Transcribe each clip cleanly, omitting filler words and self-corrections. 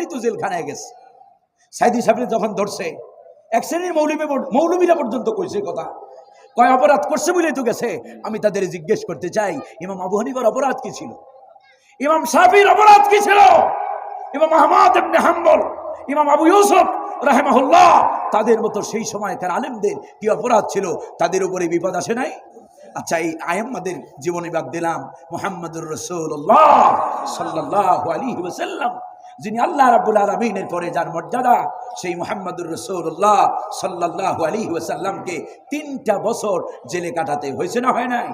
বলেই তো জেলখানায় গেছে। সাইদি সাহেব যখন ধরছে, এক শ্রেণীর মৌলবীরা পর্যন্ত কইছে কথা, কয় অপরাধ করছে বলেই তো গেছে। আমি তাদের জিজ্ঞেস করতে চাই, ইমাম আবু হানিফার অপরাধ কি ছিল? ইমাম শাফির অপরাধ কি ছিল? ইমাম আহমদ ইবনে হাম্বল, ইমাম আবু ইউসুফ রাহিমাহুল্লাহ, তাদের মতো সেই সময়কার আলেমদের কি অপরাধ ছিল? তাদের উপরে বিপদ আসে নাই? আচ্ছা, এই আইম্মাদের জীবনী বাদ দিলাম, মুহাম্মদুর রাসূলুল্লাহ সাল্লাল্লাহু আলাইহি ওয়াসাল্লাম, যিনি আল্লাহ রাব্বুল আলামিনের পরে যার মর্যাদা, সেই মুহাম্মদুর রাসূলুল্লাহ সাল্লাল্লাহু আলাইহি ওয়াসাল্লামকে 3টা বছর জেলে কাটাতে হয়েছে না হয় নাই?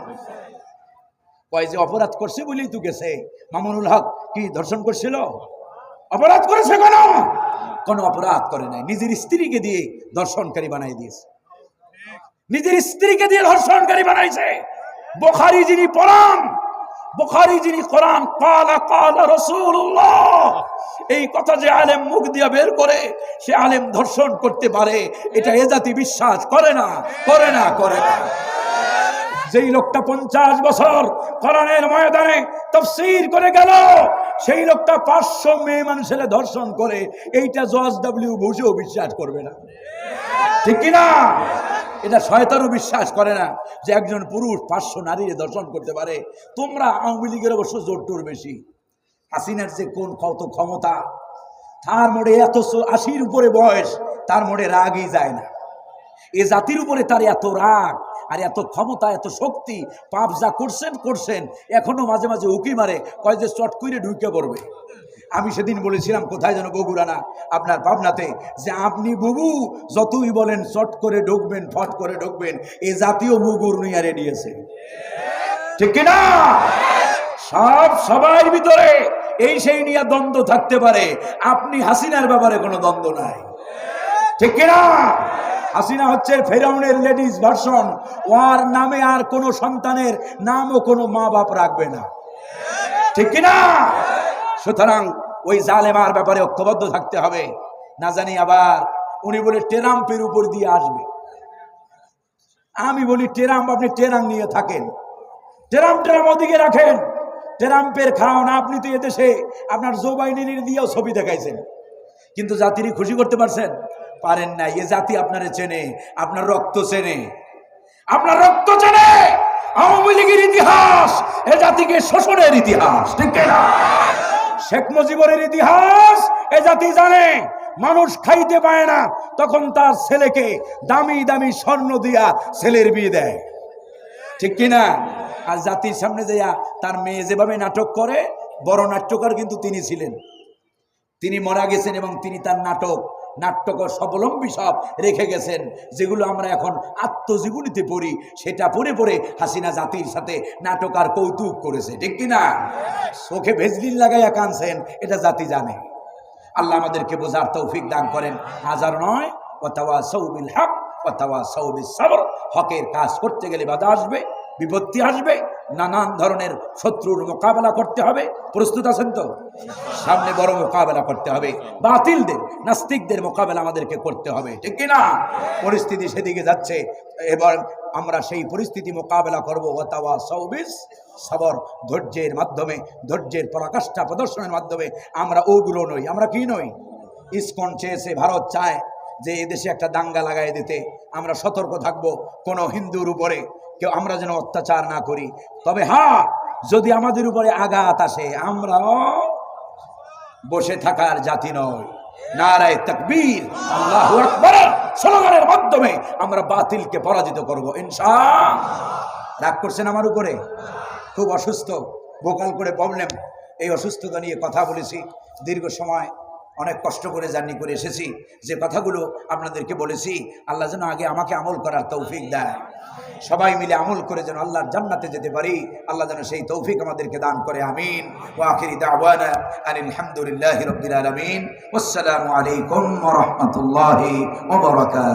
কয় যে অপরাধ করছে বলেই তো গেছে। মামুনুল হক কি ধর্ষণ করছিল? অপরাধ করেছে? কোনো অপরাধ করে নাই। নিজের স্ত্রীকে দিয়ে ধর্ষণকারী বানাই দিয়েছে, নিজের স্ত্রীকে দিয়ে ধর্ষণকারী বানাইছে। বুখারী যিনি পড়ান, বুখারী যিনি কোরআন, কালা কালা রাসূলুল্লাহ, এই কথা যে আলেম মুখ দিয়ে বের করে, সে আলেম ধর্ষণ করতে পারে, এটা এ জাতি বিশ্বাস করে না। যেই লোকটা 50 বছর কোরআনের ময়দানে তাফসীর করে গেল, সেই লোকটা 500 মেয়ে মানুষের ধর্ষণ করে, এইটা জর্জ ডব্লিউ বুশও বিশ্বাস করবে না, ঠিক কিনা? এটা শয়তানও বিশ্বাস করে না যে একজন পুরুষ 500 নারীর ধর্ষণ করতে পারে। তোমরা আওয়ামী লীগের অবশ্য জোর বেশি, হাসিনার যে কত ক্ষমতা, তার মোড়ে এত 80-র উপরে বয়স, তার মোড়ে রাগই যায় না। এ জাতির উপরে তার এত রাগ আর এত ক্ষমতা, এত শক্তি, পাপ যা করছেন, এখনো মাঝে মাঝে উকি মারে, কয় যে চট করে ঢুকে পড়বে। আমি সেদিন বলেছিলাম, কোথায় যেন বগুড়া না আপনার পাবনাতে, যে আপনি বুবু যতই বলেন চট করে ঢুকবেন, ফট করে ঢুকবেন, এ জাতীয় মুগুর নিয়ে রেডি আছে, ঠিক কিনা? সবার ভিতরে এই সেই নিয়ে দ্বন্দ্ব থাকতে পারে, আপনি হাসিনার ব্যাপারে কোনো দ্বন্দ্ব নাই, ঠিক কিনা? হাসিনা হচ্ছে ফেরাউনের লেডিস ভার্সন, ওর নামে আর কোনো সন্তানের নামও কোনো মা বাপ রাখবে না, ঠিক কিনা? সুতরাং ওই জালেমার ব্যাপারে ঐক্যবদ্ধ থাকতে হবে। না জানি আবার উনি বলে ট্রাম্পের উপর দিয়ে আসবে। আমি বলি ট্রাম্প, আপনি ট্রাম্প নিয়ে থাকেন, ট্রাম্প ওদিকে রাখেন, ট্রাম্পের খাওয়ান। আপনি তো এদেশে আপনার জো বাইডেনের দিয়েও ছবি দেখাইছেন, কিন্তু জাতিরই খুশি করতে পারেন না। এ জাতি আপনারে চেনে, আপনার রক্ত চেনে, আওয়ামী লীগের ইতিহাস এ জাতিকে শোষণের ইতিহাস, ঠিক না? শেখ মুজিবের ইতিহাস এ জাতি জানে। মানুষ খাইতে পায় না, তখন তার ছেলেকে দামি দামি স্বর্ণ দিয়া ছেলের বিয়ে দেয়, ঠিক কিনা? আর জাতির সামনে যাইয়া তার মেয়ে যেভাবে নাটক করে, বড় নাট্যকার কিন্তু তিনি ছিলেন, তিনি মারা গেছেন এবং তিনি তার নাট্যকর স্বাবলম্বী সব রেখে গেছেন, যেগুলো আমরা এখন আত্মজীবনীতে পড়ি। সেটা পড়ে হাসিনা জাতির সাথে নাটক আর কৌতুক করেছে, ঠিক কিনা? চোখে ভেজলিন লাগাইয়া কানছেন, এটা জাতি জানে। আল্লাহ আমাদেরকে বোঝার তৌফিক দান করেন। হাজার নয়, ওয়াতাওয়াসাউ বিল হক ওয়াতাওয়াসাউ বিস সবর। হকের কাজ করতে গেলে বাধা আসবে, বিপত্তি আসবে, নানান ধরনের শত্রুর মোকাবেলা করতে হবে। প্রস্তুত আছেন তো? সামনে বড় মোকাবেলা করতে হবে, বাতিলদের, নাস্তিকদের মোকাবেলা আমাদেরকে করতে হবে, ঠিক কিনা? পরিস্থিতি সেদিকে যাচ্ছে, এবার আমরা সেই পরিস্থিতি মোকাবেলা করবো। ওয়াতাওয়াসাউ বিস সবর, ধৈর্যের মাধ্যমে, ধৈর্যের পরাকাষ্ঠা প্রদর্শনের মাধ্যমে। আমরা ওগুলো নই। আমরা কি নই? ইসকন চেয়েছে, ভারত চায় যে এদেশে একটা দাঙ্গা লাগাই দিতে। আমরা সতর্ক থাকবো কোনো হিন্দুর উপরে কেউ আমরা যেন অত্যাচার না করি। তবে হ্যাঁ, যদি আমাদের উপরে আঘাত আসে, আমরাও বসে থাকার জাতি নয়। নারায়ে তাকবীর, আল্লাহু আকবার স্লোগানের মাধ্যমে আমরা বাতিলকে পরাজিত করব ইনশাআল্লাহ। রাগ করছেন আমার উপরে? খুব অসুস্থ, ভোকাল করে প্রবলেম, এই অসুস্থতা নিয়ে কথা বলেছি দীর্ঘ সময়, অনেক কষ্ট করে জার্নি করে এসেছি। যে কথাগুলো আপনাদেরকে বলেছি, আল্লাহ যেন আগে আমাকে আমল করার তৌফিক দেয়, সবাই মিলে আমল করে যেন আল্লাহর জান্নাতে যেতে পারি। আল্লাহ যেন সেই তৌফিক আমাদেরকে দান করে, আমিন। ওয়া আখিরি দাওয়ানা আনিল হামদুলিল্লাহি রাব্বিল আলামিন। ওয়াসসালামু আলাইকুম ওয়া রাহমাতুল্লাহি ওয়া বারাকাতুহু।